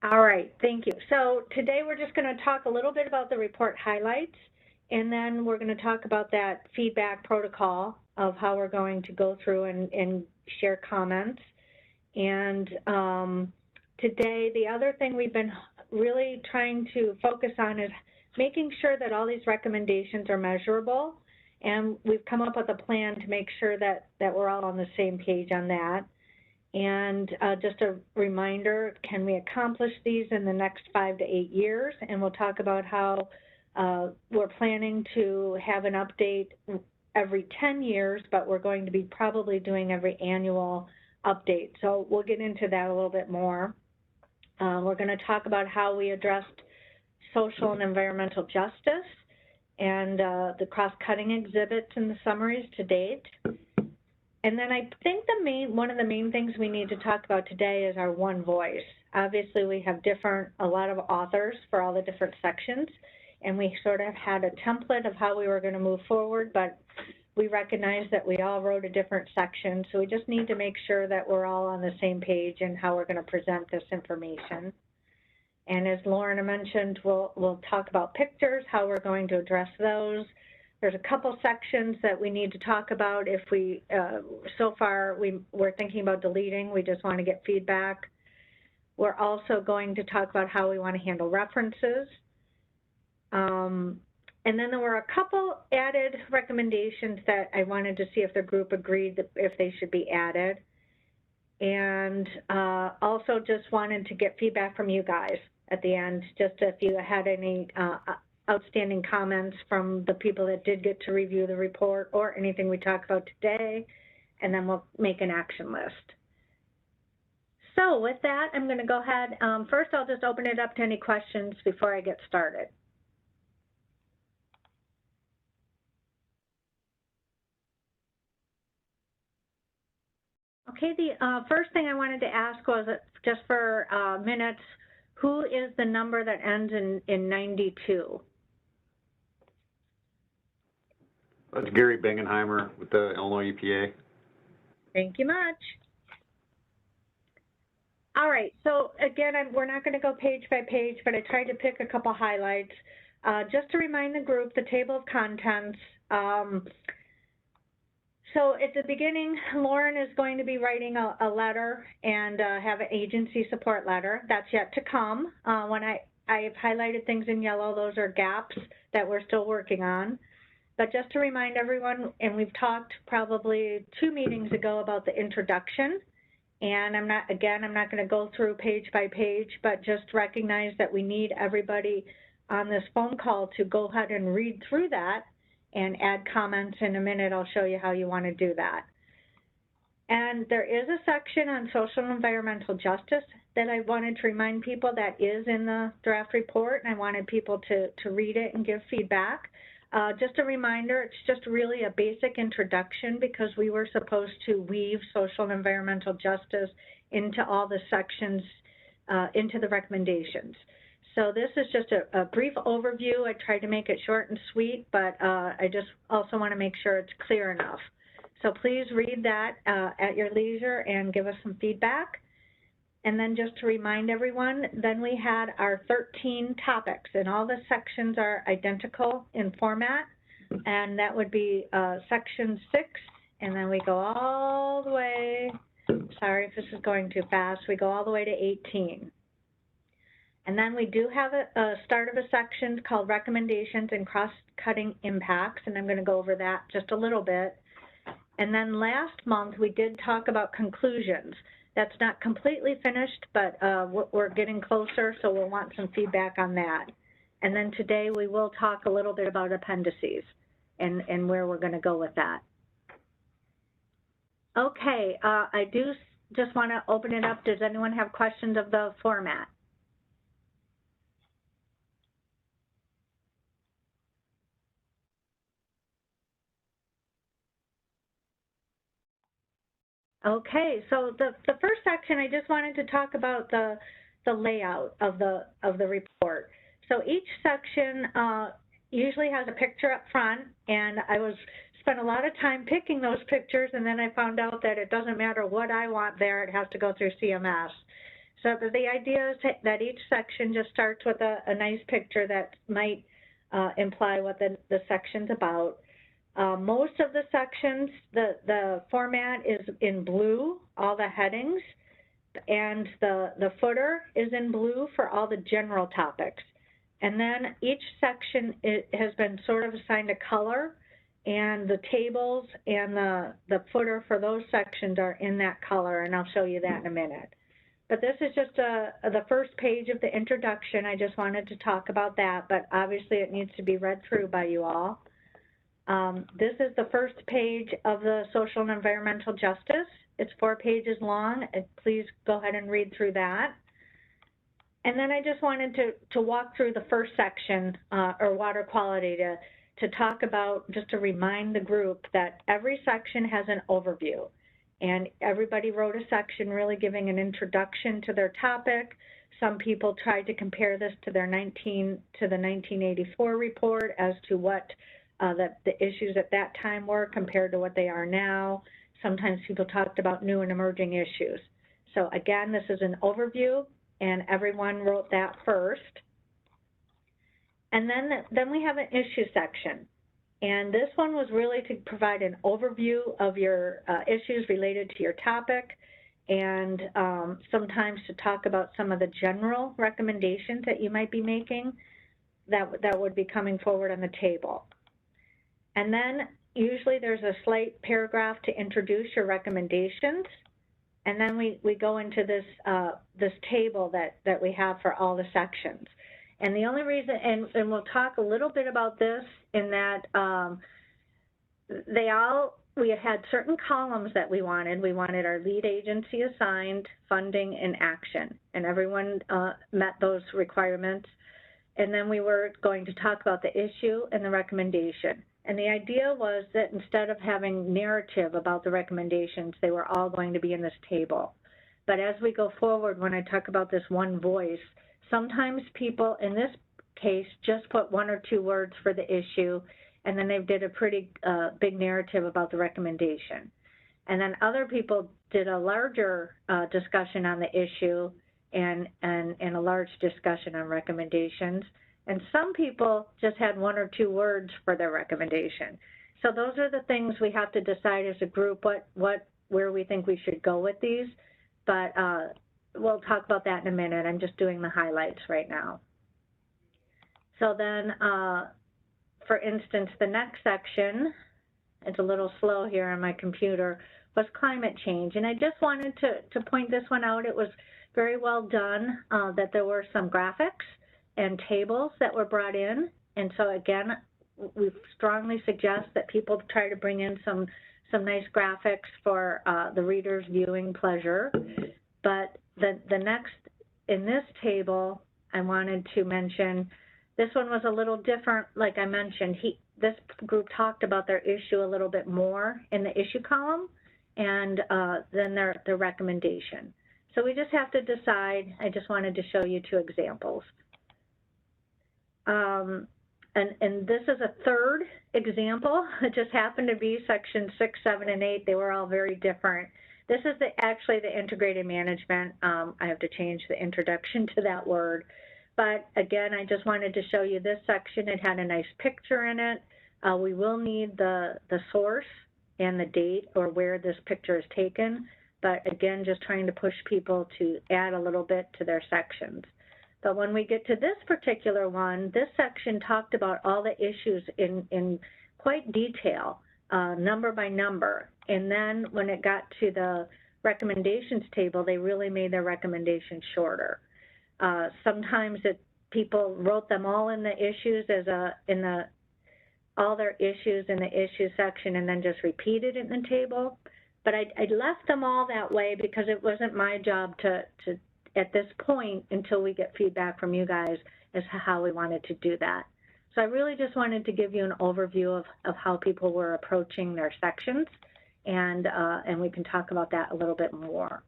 All right, thank you. So today we're just going to talk a little bit about the report highlights, and then we're going to talk about that feedback protocol of how we're going to go through and share comments. And today, the other thing we've been really trying to focus on is making sure that all these recommendations are measurable, and we've come up with a plan to make sure that we're all on the same page on that. And just a reminder, can we accomplish these in the next 5 to 8 years? And we'll talk about how we're planning to have an update every 10 years, but we're going to be probably doing every annual update. So we'll get into that a little bit more. We're going to talk about how we addressed social and environmental justice and the cross-cutting exhibits and the summaries to date. And then I think one of the main things we need to talk about today is our one voice. Obviously, we have a lot of authors for all the different sections, and we sort of had a template of how we were going to move forward, but we recognize that we all wrote a different section, so we just need to make sure that we're all on the same page and how we're going to present this information. And as Lauren mentioned, we'll talk about pictures, how we're going to address those. There's a couple sections that we need to talk about if we, so far we're thinking about deleting, we just want to get feedback. We're also going to talk about how we want to handle references. And then there were a couple added recommendations that I wanted to see if the group agreed that if they should be added. And also just wanted to get feedback from you guys at the end, just if you had any outstanding comments from the people that did get to review the report or anything we talked about today, and then we'll make an action list. So with that, I'm going to go ahead. First, I'll just open it up to any questions before I get started. Okay, the first thing I wanted to ask was just for minutes, who is the number that ends in 92? That's Gary Bengenheimer with the Illinois EPA. Thank you much. All right, so again, we're not going to go page by page, but I tried to pick a couple highlights. Just to remind the group, the table of contents. So at the beginning, Lauren is going to be writing a letter and have an agency support letter. That's yet to come. When I've highlighted things in yellow, those are gaps that we're still working on. But just to remind everyone, and we've talked probably 2 meetings ago about the introduction, and I'm not going to go through page by page, but just recognize that we need everybody on this phone call to go ahead and read through that and add comments. In a minute. I'll show you how you want to do that. And there is a section on social and environmental justice that I wanted to remind people that is in the draft report, and I wanted people to read it and give feedback. Just a reminder, it's just really a basic introduction because we were supposed to weave social and environmental justice into all the sections, into the recommendations. So this is just a brief overview. I tried to make it short and sweet, but I just also want to make sure it's clear enough. So please read that at your leisure and give us some feedback. And then just to remind everyone, then we had our 13 topics, and all the sections are identical in format, and that would be section 6, and then we go all the way, sorry if this is going too fast, we go all the way to 18. And then we do have a start of a section called recommendations and cross-cutting impacts, and I'm going to go over that just a little bit. And then last month we did talk about conclusions. That's not completely finished, but we're getting closer, so we'll want some feedback on that. And then today we will talk a little bit about appendices and where we're going to go with that. Okay, I do just want to open it up. Does anyone have questions of the format? Okay, so the first section, I just wanted to talk about the layout of the report. So each section usually has a picture up front, and I spent a lot of time picking those pictures, and then I found out that it doesn't matter what I want there, it has to go through CMS. So the idea is that each section just starts with a nice picture that might imply what the section's about. Most of the sections, the format is in blue, all the headings, and the footer is in blue for all the general topics. And then each section has been sort of assigned a color, and the tables and the footer for those sections are in that color, and I'll show you that in a minute. But this is just the first page of the introduction. I just wanted to talk about that, but obviously it needs to be read through by you all. This is the first page of the social and environmental justice. It's 4 pages long, and please go ahead and read through that. And then I just wanted to walk through the first section, or water quality, to talk about, just to remind the group that every section has an overview. And everybody wrote a section really giving an introduction to their topic. Some people tried to compare this to the 1984 report as to what the issues at that time were compared to what they are now. Sometimes people talked about new and emerging issues. So again, this is an overview, and everyone wrote that first. And then we have an issue section. And this one was really to provide an overview of your issues related to your topic, and sometimes to talk about some of the general recommendations that you might be making that would be coming forward on the table. And then usually there's a slight paragraph to introduce your recommendations, and then we go into this this table that we have for all the sections. And the only reason, and we'll talk a little bit about this, in that we had certain columns that we wanted. We wanted our lead agency assigned, funding, and action, and everyone met those requirements. And then we were going to talk about the issue and the recommendation. And the idea was that instead of having narrative about the recommendations, they were all going to be in this table. But as we go forward, when I talk about this one voice, sometimes people, in this case, just put 1 or 2 words for the issue, and then they did a pretty big narrative about the recommendation. And then other people did a larger discussion on the issue and a large discussion on recommendations. And some people just had 1 or 2 words for their recommendation. So those are the things we have to decide as a group, where we think we should go with these. But we'll talk about that in a minute. I'm just doing the highlights right now. So then, for instance, the next section, it's a little slow here on my computer, was climate change. And I just wanted to point this one out. It was very well done, that there were some graphics and tables that were brought in. And so again, we strongly suggest that people try to bring in some nice graphics for the reader's viewing pleasure. But the next, in this table, I wanted to mention, this one was a little different. Like I mentioned, this group talked about their issue a little bit more in the issue column, and then their recommendation. So we just have to decide. I just wanted to show you 2 examples. And this is a third example. It just happened to be section 6, 7, and 8. They were all very different. This is actually the integrated management. I have to change the introduction to that word. But again, I just wanted to show you this section. It had a nice picture in it. We will need the source and the date, or where this picture is taken. But again, just trying to push people to add a little bit to their sections. But when we get to this particular one, this section talked about all the issues in quite detail, number by number. And then when it got to the recommendations table, they really made their recommendations shorter. Sometimes people wrote them all in the issues all their issues in the issue section, and then just repeated it in the table. But I left them all that way because it wasn't my job to at this point, until we get feedback from you guys, as to how we wanted to do that. So I really just wanted to give you an overview of how people were approaching their sections, and we can talk about that a little bit more.